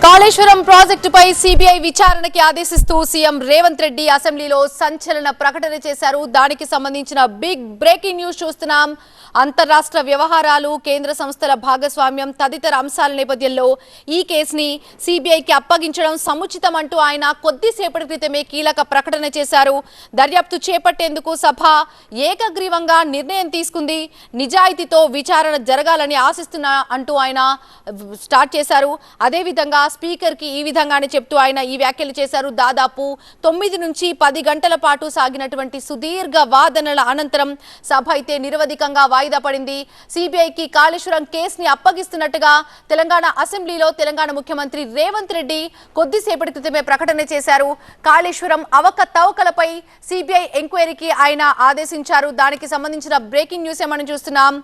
కాళేశ్వరం ప్రాజెక్టుపై సిబిఐ విచారణకి ఆదేశిస్తూ సీఎం రేవంత్ రెడ్డి అసెంబ్లీలో సంచలన ప్రకటన చేశారు. దానికి సంబంధించిన బిగ్ బ్రేకింగ్ న్యూస్ చూస్తున్నాం. అంతర్రాష్ట్ర వ్యవహారాలు, కేంద్ర సంస్థల భాగస్వామ్యం తదితర అంశాల నేపథ్యంలో ఈ కేసుని సిబిఐకి అప్పగించడం సముచితమంటూ ఆయన కొద్దిసేపటి క్రితమే కీలక ప్రకటన చేశారు. దర్యాప్తు చేపట్టేందుకు సభ ఏకగ్రీవంగా నిర్ణయం తీసుకుంది. నిజాయితీతో విచారణ జరగాలని ఆశిస్తున్నా అంటూ ఆయన స్టార్ట్ చేశారు. అదేవిధంగా స్పీకర్ కి ఈ విధంగానే చెప్తూ ఆయన ఈ వ్యాఖ్యలు చేశారు. దాదాపు 9 నుంచి 10 గంటల పాటు సాగినటువంటి సుదీర్ఘ వాదనల అనంతరం సభ అయితే నిరవధికంగా వాయిదా పడింది. సిబిఐకి కాళేశ్వరం కేసుని అప్పగిస్తున్నట్టుగా తెలంగాణ అసెంబ్లీలో తెలంగాణ ముఖ్యమంత్రి రేవంత్ రెడ్డి కొద్దిసేపటి క్రితమే ప్రకటన చేశారు. కాళేశ్వరం అవకతవకలపై సిబిఐ ఎంక్వైరీకి ఆయన ఆదేశించారు. దానికి సంబంధించిన బ్రేకింగ్ న్యూస్ మనం చూస్తున్నాం.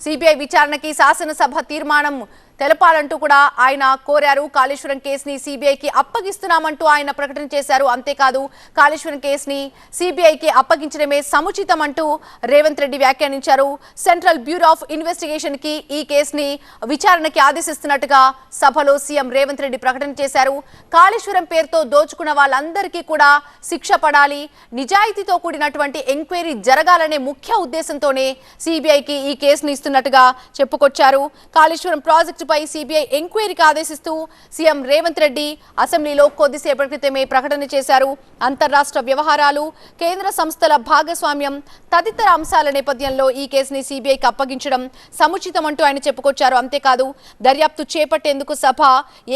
సిబిఐ విచారణకి శాసనసభ తీర్మానం తెలపాలంటూ కూడా ఆయన కోరారు. కాళేశ్వరం కేసుని సిబిఐకి అప్పగిస్తున్నామంటూ ఆయన ప్రకటన చేశారు. అంతేకాదు కాళేశ్వరం కేసుని సిబిఐకి అప్పగించడమే సముచితమంటూ రేవంత్ రెడ్డి వ్యాఖ్యానించారు. సెంట్రల్ బ్యూరో ఆఫ్ ఇన్వెస్టిగేషన్ కి ఈ కేసుని విచారణకి ఆదేశిస్తున్నట్టుగా సభలో సీఎం రేవంత్ రెడ్డి ప్రకటన చేశారు. కాళేశ్వరం పేరుతో దోచుకున్న వాళ్ళందరికీ కూడా శిక్ష పడాలి, నిజాయితీతో కూడినటువంటి ఎంక్వైరీ జరగాలనే ముఖ్య ఉద్దేశంతోనే సిబిఐకి ఈ కేసును ఇస్తున్నట్టుగా చెప్పుకొచ్చారు. కాళేశ్వరం ప్రాజెక్టు పై సిబిఐ ఎంక్వైరీకి ఆదేశిస్తూ సీఎం రేవంత్ రెడ్డి అసెంబ్లీలో కొద్దిసేపటి క్రితమే ప్రకటన చేశారు. అంతర్రాష్ట్ర వ్యవహారాలు, కేంద్ర సంస్థల భాగస్వామ్యం తదితర అంశాల నేపథ్యంలో ఈ కేసుని సిబిఐకి అప్పగించడం సముచితమంటూ ఆయన చెప్పుకొచ్చారు. అంతేకాదు దర్యాప్తు చేపట్టేందుకు సభ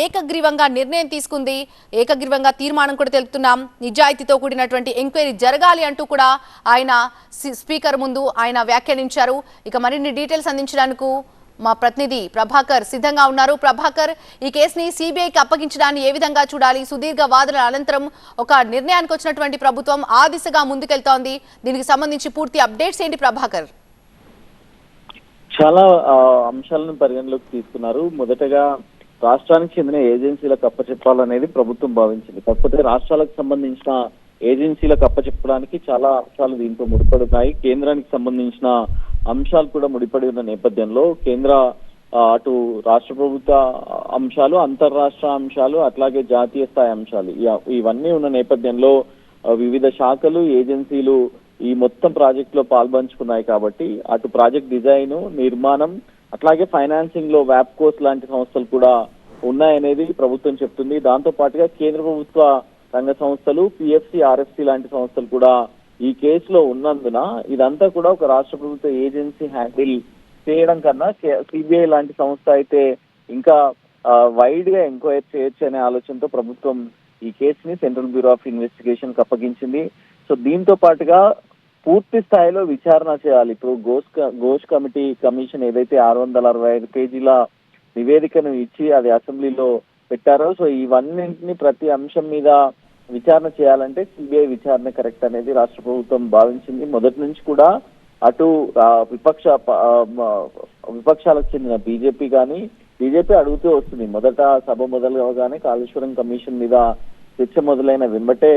ఏకగ్రీవంగా నిర్ణయం తీసుకుంది. ఏకగ్రీవంగా తీర్మానం కూడా తెలుపుతున్నాం. నిజాయితీతో కూడినటువంటి ఎంక్వైరీ జరగాలి అంటూ కూడా ఆయన స్పీకర్ ముందు ఆయన వ్యాఖ్యానించారు. ఇక మరిన్ని డీటెయిల్స్ అందించడానికి మా ప్రతినిధి ప్రభాకర్ సిద్ధంగా ఉన్నారు. ప్రభాకర్, ఈ కేసుని సిబిఐకి అప్పగించడాన్ని ఏ విధంగా చూడాలి? సుదీర్ఘ వాదనల అనంతరం ఒక నిర్ణయానికి వచ్చినటువంటి ప్రభుత్వం ఆ దిశగా ముందుకెళ్తోంది. దీనికి సంబంధించి పూర్తి అప్డేట్స్ ఏంటి ప్రభాకర్? చాలా అంశాలను పరిగణలోకి తీసుకున్నారు. మొదటగా రాష్ట్రానికి చెందిన ఏజెన్సీలకు అప్పచెప్పాలనేది ప్రభుత్వం భావించింది. కాకపోతే రాష్ట్రాలకు సంబంధించిన ఏజెన్సీలకు అప్పచెప్పడానికి చాలా అంశాలు దీంతో ముడిపడున్నాయి. కేంద్రానికి సంబంధించిన అంశాలు కూడా ముడిపడి ఉన్న నేపథ్యంలో కేంద్ర అటు రాష్ట్ర ప్రభుత్వ అంశాలు, అంతర్రాష్ట్ర అంశాలు, అట్లాగే జాతీయ స్థాయి అంశాలు ఇవన్నీ ఉన్న నేపథ్యంలో వివిధ శాఖలు, ఏజెన్సీలు ఈ మొత్తం ప్రాజెక్ట్ లో పాల్పంచుకున్నాయి. కాబట్టి అటు ప్రాజెక్ట్ డిజైన్, నిర్మాణం, అట్లాగే ఫైనాన్సింగ్ లో వ్యాప్కోస్ లాంటి సంస్థలు కూడా ఉన్నాయనేది ప్రభుత్వం చెప్తుంది. దాంతో పాటుగా కేంద్ర ప్రభుత్వ రంగ సంస్థలు, పిఎఫ్సి, ఆర్ఎఫ్సి లాంటి సంస్థలు కూడా ఈ కేసులో ఉన్నందున ఇదంతా కూడా ఒక రాష్ట్ర ప్రభుత్వ ఏజెన్సీ హ్యాండిల్ చేయడం కన్నా సిబిఐ లాంటి సంస్థ అయితే ఇంకా వైడ్ గా ఎంక్వైరీ చేయొచ్చు అనే ఆలోచనతో ప్రభుత్వం ఈ కేసుని సెంట్రల్ బ్యూరో ఆఫ్ ఇన్వెస్టిగేషన్ కి అప్పగించింది. సో దీంతో పాటుగా పూర్తి స్థాయిలో విచారణ చేయాలి. ఇప్పుడు ఘోష్ కమిషన్ ఏదైతే 665 పేజీల నివేదికను ఇచ్చి అది అసెంబ్లీలో పెట్టారో, సో ఇవన్నింటినీ ప్రతి అంశం మీద విచారణ చేయాలంటే సిబిఐ విచారణ కరెక్ట్ అనేది రాష్ట్ర ప్రభుత్వం భావించింది. మొదటి నుంచి కూడా అటు విపక్షాలకు చెందిన బీజేపీ అడుగుతూ వస్తుంది. మొదట సభ మొదలుగానే కాళేశ్వరం కమిషన్ మీద చర్చ మొదలైన వెంబటే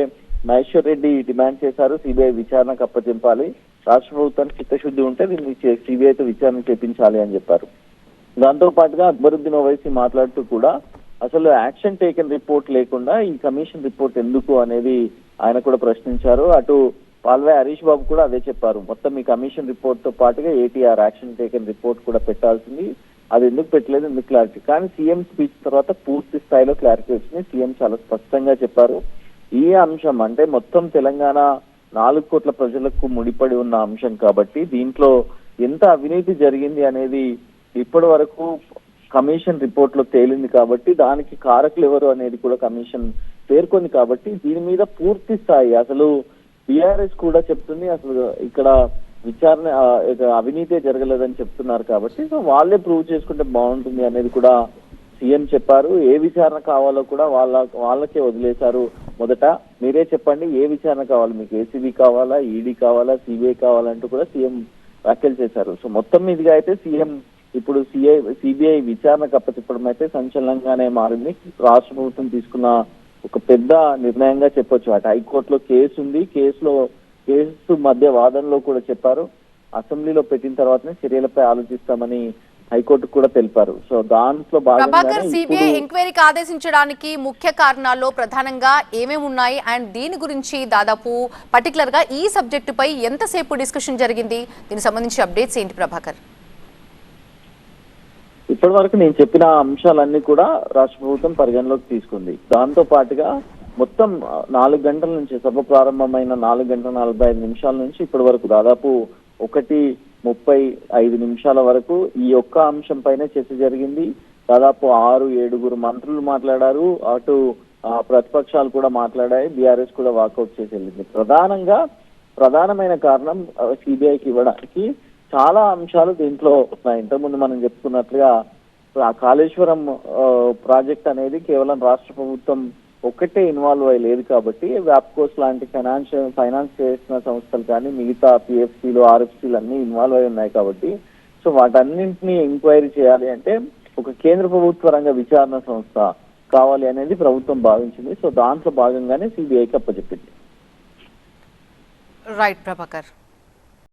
మహేశ్వర్ రెడ్డి డిమాండ్ చేశారు, సిబిఐ విచారణకు అప్పచెప్పాలి, రాష్ట్ర ప్రభుత్వానికి చిత్తశుద్ధి ఉంటే దీన్ని సిబిఐతో విచారణ చేపించాలి అని చెప్పారు. దాంతో పాటుగా అక్బరుద్దీన్ ఓవైసీ మాట్లాడుతూ కూడా అసలు యాక్షన్ టేకన్ రిపోర్ట్ లేకుండా ఈ కమిషన్ రిపోర్ట్ ఎందుకు అనేది ఆయన కూడా ప్రశ్నించారు. అటు పాల్వే హరీష్ బాబు కూడా అదే చెప్పారు. మొత్తం ఈ కమిషన్ రిపోర్ట్ తో పాటుగా ఏటీఆర్ యాక్షన్ టేకన్ రిపోర్ట్ కూడా పెట్టాల్సింది, అది ఎందుకు పెట్టలేదు, ఎందుకు క్లారిటీ. కానీ సీఎం స్పీచ్ తర్వాత పూర్తి స్థాయిలో క్లారిటీ వచ్చింది. సీఎం చాలా స్పష్టంగా చెప్పారు. ఈ అంశం అంటే మొత్తం తెలంగాణ 4 కోట్ల ప్రజలకు ముడిపడి ఉన్న అంశం కాబట్టి దీంట్లో ఎంత అవినీతి జరిగింది అనేది ఇప్పటి వరకు కమిషన్ రిపోర్ట్ లో తేలింది. కాబట్టి దానికి కారకులు ఎవరు అనేది కూడా కమిషన్ పేర్కొంది. కాబట్టి దీని మీద పూర్తి స్థాయి అసలు టిఆర్ఎస్ కూడా చెప్తుంది అసలు ఇక్కడ విచారణ అవినీతే జరగలేదని చెప్తున్నారు. కాబట్టి సో వాళ్ళే ప్రూవ్ చేసుకుంటే బాగుంటుంది అనేది కూడా సీఎం చెప్పారు. ఏ విచారణ కావాలో కూడా వాళ్ళకే వదిలేశారు. మొదట మీరే చెప్పండి ఏ విచారణ కావాలి, మీకు ఏసీబీ కావాలా, ఈడీ కావాలా, సిబిఐ కావాలంటూ కూడా సీఎం వ్యాఖ్యలు చేశారు. సో మొత్తం మీదుగా అయితే సీఎం ఇప్పుడు సిబిఐ విచారణకు అప్పచెప్పడం అయితే సంచలనంగానే మారింది. రాష్ట్ర ప్రభుత్వం తీసుకున్న ఒక పెద్ద నిర్ణయంగా చెప్పొచ్చు. అటు హైకోర్టులో కేసు ఉంది, కేసు మధ్య వాదనలో కూడా చెప్పారు. అసెంబ్లీలో పెట్టిన తర్వాతనే చర్యలపై ఆలోచిస్తామని హైకోర్టుకు కూడా తెలిపారు. సో దాంట్లో ప్రభాకర్, భాగంగానే సిబిఐ ఇప్పుడు ఎంక్వైరీకి ఆదేశించడానికి ముఖ్య కారణాల్లో ప్రధానంగా ఏమేమి ఉన్నాయి అండ్ దీని గురించి దాదాపు పర్టికులర్ గా ఈ సబ్జెక్టుపై ఎంతసేపు డిస్కషన్ జరిగింది, దీనికి సంబంధించి అప్డేట్స్ ఏంటి ప్రభాకర్? ఇప్పటి వరకు నేను చెప్పిన అంశాలన్నీ కూడా రాష్ట్ర ప్రభుత్వం పరిగణలోకి తీసుకుంది. దాంతో పాటుగా మొత్తం 4 గంటల నుంచి సభ ప్రారంభమైన 4 గంటల 45 నిమిషాల నుంచి ఇప్పటి వరకు దాదాపు 1:35 వరకు ఈ ఒక్క అంశం పైన చర్చ జరిగింది. దాదాపు 6-7 మంత్రులు మాట్లాడారు. అటు ప్రతిపక్షాలు కూడా మాట్లాడాయి. బీఆర్ఎస్ కూడా వాకౌట్ చేసి వెళ్ళింది. ప్రధానమైన కారణం సిబిఐకి ఇవ్వడానికి చాలా అంశాలు దీంట్లో ఉన్నాయి. ఇంతకుముందు మనం చెప్పుకున్నట్లుగా కాళేశ్వరం ప్రాజెక్ట్ అనేది కేవలం రాష్ట్ర ప్రభుత్వం ఒక్కటే ఇన్వాల్వ్ అయ్యి లేదు కాబట్టి వ్యాప్కోస్ లాంటి ఫైనాన్స్ చేసిన సంస్థలు కానీ మిగతా పిఎఫ్సీలు ఆర్ఎఫ్సీలు అన్ని ఇన్వాల్వ్ అయి ఉన్నాయి కాబట్టి సో వాటన్నింటినీ ఎంక్వైరీ చేయాలి అంటే ఒక కేంద్ర ప్రభుత్వ రంగ విచారణ సంస్థ కావాలి అనేది ప్రభుత్వం భావించింది. సో దాంట్లో భాగంగానే సిబిఐకి అప్పచెప్పింది. రైట్ ప్రభాకర్.